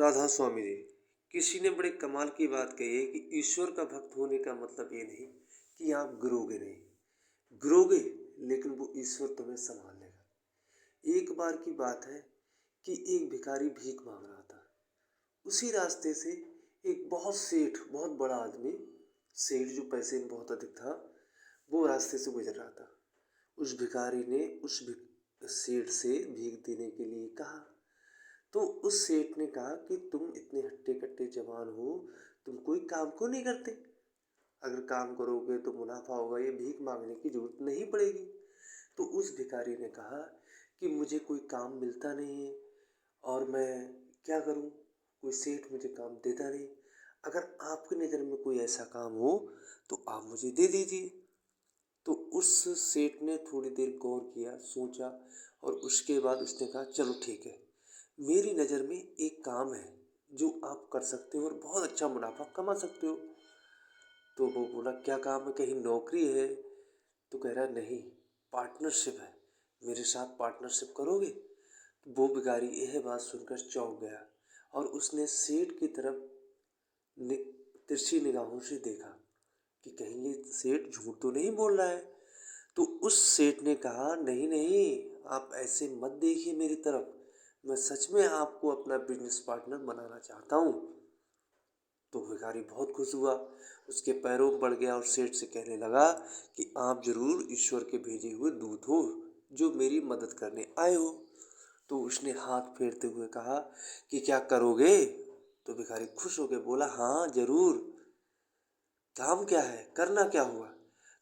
राधा स्वामी जी, किसी ने बड़े कमाल की बात कही है कि ईश्वर का भक्त होने का मतलब ये नहीं कि आप गिरोगे नहीं, गिरोगे लेकिन वो ईश्वर तुम्हें संभाल लेगा। एक बार की बात है कि एक भिखारी भीख मांग रहा था। उसी रास्ते से एक बहुत बड़ा आदमी, सेठ जो पैसे में बहुत अधिक था, वो रास्ते से गुजर रहा था। उस भिखारी ने सेठ से भीख देने के लिए कहा। तो उस सेठ ने कहा कि तुम इतने हट्टे कट्टे जवान हो, तुम कोई काम क्यों नहीं करते? अगर काम करोगे तो मुनाफा होगा, ये भीख मांगने की जरूरत नहीं पड़ेगी। तो उस भिखारी ने कहा कि मुझे कोई काम मिलता नहीं है और मैं क्या करूं, कोई सेठ मुझे काम देता नहीं। अगर आपकी नज़र में कोई ऐसा काम हो तो आप मुझे दे दीजिए। तो उस सेठ ने थोड़ी देर गौर किया, सोचा और उसके बाद उसने कहा चलो ठीक है, मेरी नज़र में एक काम है जो आप कर सकते हो और बहुत अच्छा मुनाफा कमा सकते हो। तो वो बोला क्या काम है, कहीं नौकरी है? तो कह रहा नहीं, पार्टनरशिप है, मेरे साथ पार्टनरशिप करोगे? तो वो भिखारी यह बात सुनकर चौंक गया और उसने सेठ की तरफ तिरछी निगाहों से देखा कि कहीं ये सेठ झूठ तो नहीं बोल रहा है। तो उस सेठ ने कहा नहीं नहीं, आप ऐसे मत देखिए मेरी तरफ, मैं सच में आपको अपना बिजनेस पार्टनर बनाना चाहता हूँ। तो भिखारी बहुत खुश हुआ, उसके पैरों में पड़ गया और सेठ से कहने लगा कि आप जरूर ईश्वर के भेजे हुए दूत हो जो मेरी मदद करने आए हो। तो उसने हाथ फेरते हुए कहा कि क्या करोगे? तो भिखारी खुश होकर बोला हाँ जरूर। काम क्या है, करना क्या हुआ?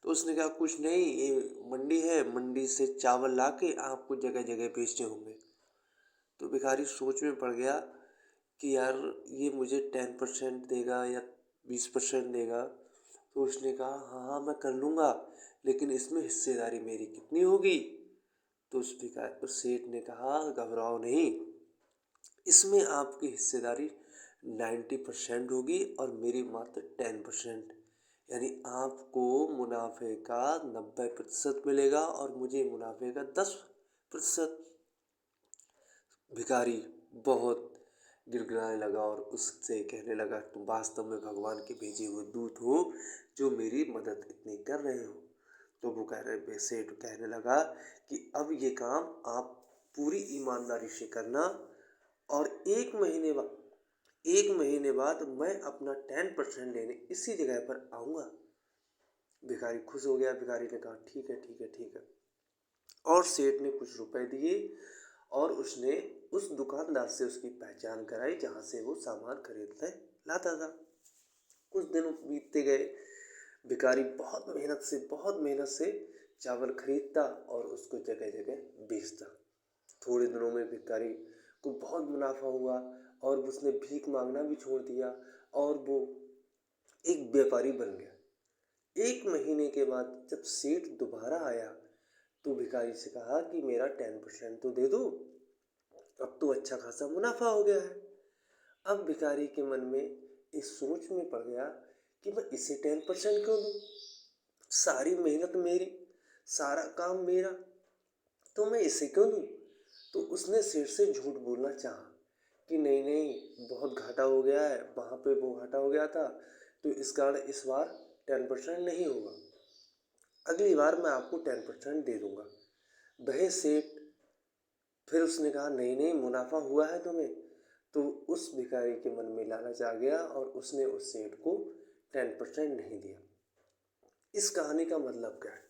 तो उसने कहा कुछ नहीं, ये मंडी है, मंडी से चावल ला के आपको जगह जगह बेचने होंगे। तो भिखारी सोच में पड़ गया कि यार ये मुझे 10% देगा या 20% देगा। तो उसने कहा हाँ हाँ मैं कर लूँगा, लेकिन इसमें हिस्सेदारी मेरी कितनी होगी? तो उस सेठ ने कहा घबराओ नहीं, इसमें आपकी हिस्सेदारी 90% होगी और मेरी मात्र 10%। यानी आपको मुनाफे का 90% मिलेगा और मुझे मुनाफे का 10%। भिखारी बहुत गिड़गिड़ाने लगा और उससे कहने लगा तुम वास्तव में भगवान के भेजे हुए दूत हो जो मेरी मदद इतनी कर रहे हो। तो वो सेठ कहने लगा कि अब ये काम आप पूरी ईमानदारी से करना और एक महीने बाद मैं अपना 10% लेने इसी जगह पर आऊँगा। भिखारी खुश हो गया, भिखारी ने कहा ठीक है ठीक है ठीक है। और सेठ ने कुछ रुपए दिए और उसने उस दुकानदार से उसकी पहचान कराई जहाँ से वो सामान खरीदते लाता था। कुछ दिन बीतते गए, भिखारी बहुत मेहनत से चावल खरीदता और उसको जगह जगह बेचता। थोड़े दिनों में भिखारी को बहुत मुनाफा हुआ और उसने भीख मांगना भी छोड़ दिया और वो एक व्यापारी बन गया। एक महीने के बाद जब सेठ दोबारा आया तो भिखारी से कहा कि मेरा 10% तो दे दो, अब तो अच्छा खासा मुनाफा हो गया है। अब भिखारी के मन में इस सोच में पड़ गया कि मैं इसे 10% क्यों दूँ, सारी मेहनत मेरी, सारा काम मेरा, तो मैं इसे क्यों दूँ? तो उसने सेठ से झूठ बोलना चाहा कि नहीं नहीं बहुत घाटा हो गया है, वहाँ पे वो घाटा हो गया था तो इस कारण इस बार 10% नहीं होगा, अगली बार मैं आपको 10% दे दूँगा। वह सेठ फिर उसने कहा नहीं नहीं मुनाफा हुआ है तुम्हें। तो उस भिखारी के मन में लालच आ गया और उसने उस सेठ को 10% नहीं दिया। इस कहानी का मतलब क्या है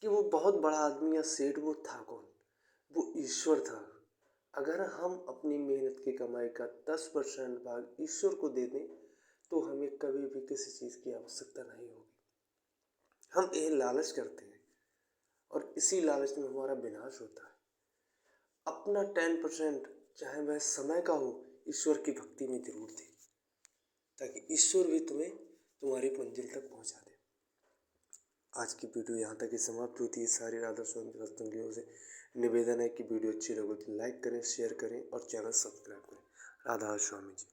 कि वो बहुत बड़ा आदमी या सेठ वो था कौन? वो ईश्वर था। अगर हम अपनी मेहनत की कमाई का 10% भाग ईश्वर को दे दें तो हमें कभी भी किसी चीज़ की आवश्यकता नहीं होगी। हम ये लालच करते हैं और इसी लालच में हमारा विनाश होता है। अपना 10% चाहे वह समय का हो, ईश्वर की भक्ति में जरूर दें ताकि ईश्वर भी तुम्हें तुम्हारी मंजिल तक पहुंचा दे। आज की वीडियो यहाँ तक ही समाप्त होती है। सारी राधा स्वामी भक्तों की ओर से निवेदन है कि वीडियो अच्छी लगे तो लाइक करें, शेयर करें और चैनल सब्सक्राइब करें। राधा स्वामी जी।